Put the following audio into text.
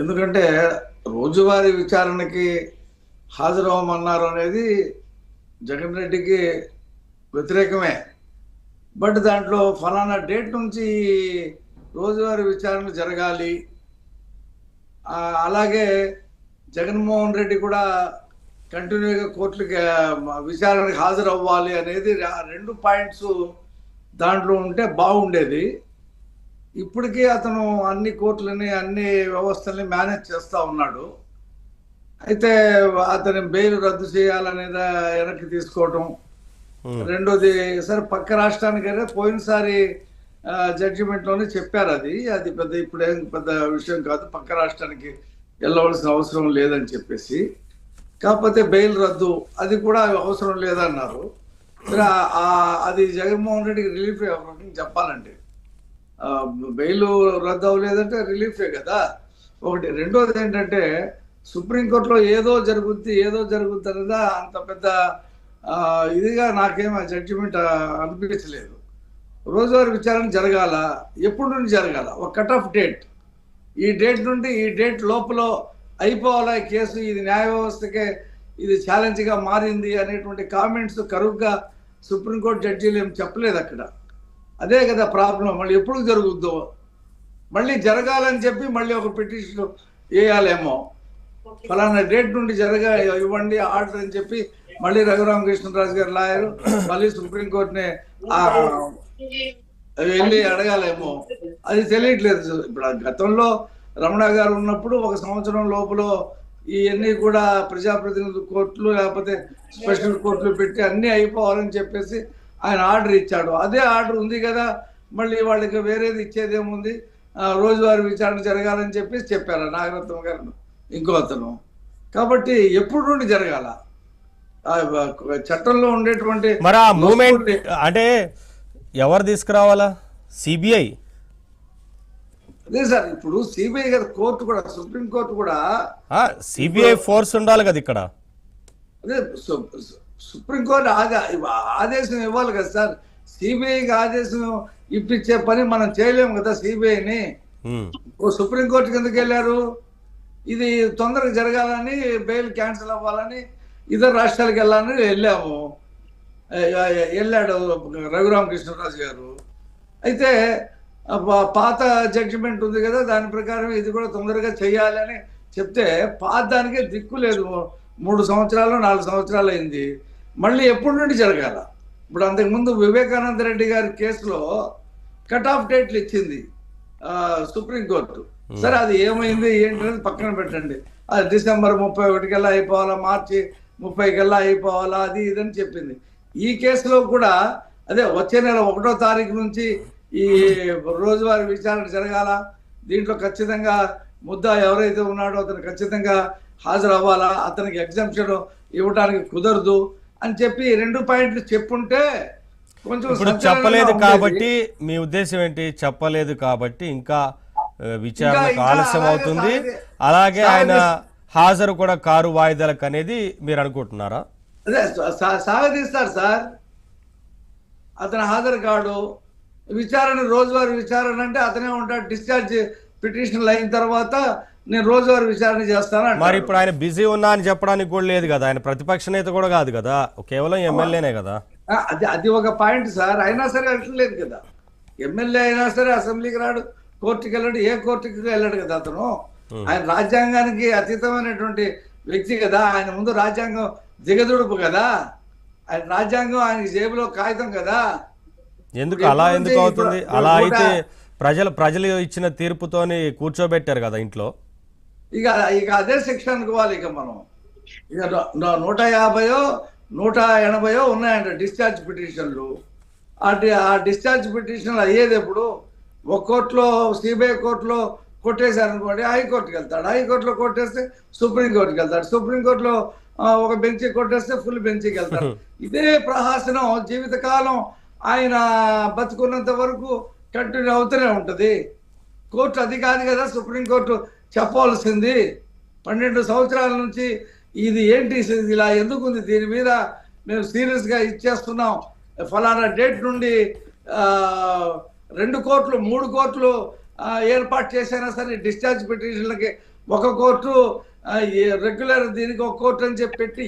ఎందుకంటే రోజువారీ విచారణకి హాజరవ్వమన్నారు అనేది జగన్ రెడ్డికి వ్యతిరేకమే. బట్ దాంట్లో ఫలానా డేట్ నుంచి రోజువారీ విచారణ జరగాలి, అలాగే జగన్మోహన్ రెడ్డి కూడా కంటిన్యూగా కోర్టులకి విచారణకి హాజరవ్వాలి అనేది రెండు పాయింట్స్ దాంట్లో ఉంటే బాగుండేది. ఇప్పటికీ అతను అన్ని కోర్టులని అన్ని వ్యవస్థల్ని మేనేజ్ చేస్తూ ఉన్నాడు. అయితే అతని బెయిల్ రద్దు చేయాలనేది వెనక్కి తీసుకోవటం, రెండోది సరే పక్క రాష్ట్రానికైనా పోయినసారి జడ్జిమెంట్లోనే చెప్పారు అది పెద్ద ఇప్పుడేం పెద్ద విషయం కాదు, పక్క రాష్ట్రానికి వెళ్ళవలసిన అవసరం లేదని చెప్పేసి. కాకపోతే బెయిల్ రద్దు అది కూడా అవసరం లేదన్నారు. అది జగన్మోహన్ రెడ్డికి రిలీఫ్ చెప్పాలండి. బెయిల్ రద్దు అవ్వలేదంటే రిలీఫే కదా ఒకటి. రెండోది ఏంటంటే సుప్రీంకోర్టులో ఏదో జరుగుద్ది అనేదా అంత పెద్ద ఇదిగా నాకేమో జడ్జిమెంట్ అనిపించలేదు. రోజువారీ విచారణ జరగాల, ఎప్పుడు నుండి జరగాల, ఒక కట్ ఆఫ్ డేట్, ఈ డేట్ నుండి ఈ డేట్ లోపల అయిపోవాలా కేసు, ఇది న్యాయ వ్యవస్థకే ఇది ఛాలెంజ్గా మారింది అనేటువంటి కామెంట్స్ కరువుగా సుప్రీంకోర్టు జడ్జీలు ఏం చెప్పలేదు అక్కడ. అదే కదా ప్రాబ్లం. మళ్ళీ ఎప్పుడు జరుగుద్దో, మళ్ళీ జరగాలని చెప్పి మళ్ళీ ఒక పిటిషన్ వేయాలేమో, ఫలానా డేట్ నుండి ఇవ్వండి ఆర్డర్ అని చెప్పి మళ్ళీ రఘురామకృష్ణరాజు గారు లాయరు మళ్ళీ సుప్రీంకోర్టుని వెళ్ళి అడగాలేమో, అది తెలియట్లేదు. ఇప్పుడు గతంలో రమణ గారు ఉన్నప్పుడు 1 సంవత్సరం లోపల ఇవన్నీ కూడా ప్రజాప్రతినిధుల కోర్టులు లేకపోతే స్పెషల్ కోర్టులు పెట్టి అన్నీ అయిపోవాలని చెప్పేసి ఆయన ఆర్డర్ ఇచ్చాడు. అదే ఆర్డర్ ఉంది కదా, మళ్ళీ వాళ్ళకి వేరేది ఇచ్చేదేముంది, రోజువారీ విచారణ జరగాలని చెప్పేసి చెప్పారు నాగరత్నం గారు ఇంకో అతను. కాబట్టి ఎప్పుడు నుండి జరగాల చట్టంలో ఉండేటువంటి మరి ఆ మూమెంట్ అంటే ఎవరు తీసుకురావాలా? సిబిఐ. అదే సార్, ఇప్పుడు సిబిఐ కదా, కోర్టు కూడా సుప్రీంకోర్టు కూడా సిబిఐ ఫోర్స్ ఉండాలి కదా ఇక్కడ. అదే సుప్రీంకోర్టు ఆదేశం ఇవ్వాలి కదా సార్. సిబిఐకి ఆదేశం ఇప్పించే పని మనం చేయలేము కదా సిబిఐని. సుప్రీంకోర్టు కిందకి వెళ్ళారు, ఇది తొందరగా జరగాలని, బెయిల్ క్యాన్సిల్ అవ్వాలని ఇతర రాష్ట్రాలకు వెళ్ళాలని వెళ్ళాడు రఘురామకృష్ణరాజు గారు. అయితే పాత జడ్జిమెంట్ ఉంది కదా, దాని ప్రకారం ఇది కూడా తొందరగా చేయాలి అని చెప్తే పాత దానికే దిక్కు లేదు. 3 సంవత్సరాలు 4 సంవత్సరాలు అయింది, మళ్ళీ ఎప్పటి నుండి జరగాల? ఇప్పుడు అంతకుముందు వివేకానంద రెడ్డి గారి కేసులో కట్ ఆఫ్ డేట్లు ఇచ్చింది సుప్రీంకోర్టు. సరే అది ఏమైంది ఏంటనేది పక్కన పెట్టండి. అది డిసెంబర్ 31 కల్లా అయిపోవాలా, మార్చి 30 కల్లా అయిపోవాలా, అది ఇదని చెప్పింది. ఈ కేసులో కూడా అదే వచ్చే నెల 1వ తారీఖు నుంచి ఈ రోజువారీ విచారణ జరగాల, దీంట్లో ఖచ్చితంగా ముద్దా ఎవరైతే ఉన్నాడో అతను ఖచ్చితంగా హాజరు అవ్వాలా, అతనికి ఎగ్జామ్షన్ ఇవ్వడానికి కుదరదు అని చెప్పి 2 పాయింట్లు చెప్పుంటే కొంచెం. ఇప్పుడు చెప్పలేదు కాబట్టి మీ ఉద్దేశం ఏంటి? చెప్పలేదు కాబట్టి ఇంకా విచారణకు ఆలస్యం అవుతుంది, అలాగే ఆయన హాజరు కూడా కారు వాయిదాలకు అనేది మీరు అనుకుంటున్నారా? అదే సాగదీస్తారు సార్, అతను హాజరు కాడు, విచారణ రోజువారీ విచారణ అంటే అతనే ఉంటాడు. డిశ్చార్జ్ పిటిషన్లు అయిన తర్వాత నేను రోజువారీ విచారణ చేస్తాను. మరి ఇప్పుడు ఆయన బిజీ ఉన్నా అని చెప్పడానికి కూడా లేదు కదా, ఆయన ప్రతిపక్ష నేత కూడా కాదు కదా, కేవలం ఎమ్మెల్యేనే కదా. అది ఒక పాయింట్ సార్. అయినా సరే వెళ్ళట్లేదు కదా, ఎమ్మెల్యే అయినా సరే అసెంబ్లీకి రాడు, కోర్టుకి వెళ్ళాడు, ఏ కోర్టుకి వెళ్ళాడు కదా అతను. ఆయన రాజ్యాంగానికి అతీతమైనటువంటి వ్యక్తి కదా, ఆయన ముందు రాజ్యాంగం దిగదుడుపు కదా, ఆయన రాజ్యాంగం ఆయన జేబులో కాగితం కదా. ఎందుకు అలా ఎందుకు అవుతుంది? అలా అయితే ప్రజలు ఇచ్చిన తీర్పుతోని కూర్చోబెట్టారు కదా ఇంట్లో. ఇక అదే శిక్ష అనుకోవాలి. ఇక మనం ఇక 150 180 ఉన్నాయంట డిశ్చార్జ్ పిటిషన్లు. ఆ డిశ్చార్జ్ పిటిషన్లు అయ్యేది ఎప్పుడు? ఒక కోర్టులో సిబిఐ కోర్టులో కొట్టేశారు అనుకోండి, హైకోర్టుకి వెళ్తాడు, హైకోర్టులో కొట్టేస్తే సుప్రీంకోర్టుకి వెళ్తాడు, సుప్రీంకోర్టులో ఒక బెంచ్ కొట్టేస్తే ఫుల్ బెంచ్కి వెళ్తాడు. ఇదే ప్రహాసనం జీవితకాలం ఆయన బతుకున్నంత వరకు కంటిన్యూ అవుతూనే ఉంటుంది. కోర్టు అది కాదు కదా సుప్రీంకోర్టు చెప్పవలసింది. 12 సంవత్సరాల నుంచి ఇది ఏంటి, ఇలా ఎందుకుంది, దీని మీద మేము సీరియస్గా ఇచ్చేస్తున్నాం, ఫలానా డేట్ నుండి 2 కోర్టులు 3 కోర్టులు ఏర్పాటు చేసైనా సరే డిశ్చార్జ్ పిటిషన్లకి ఒక కోర్టు, రెగ్యులర్ దీనికి ఒక కోర్టు అని చెప్పి పెట్టి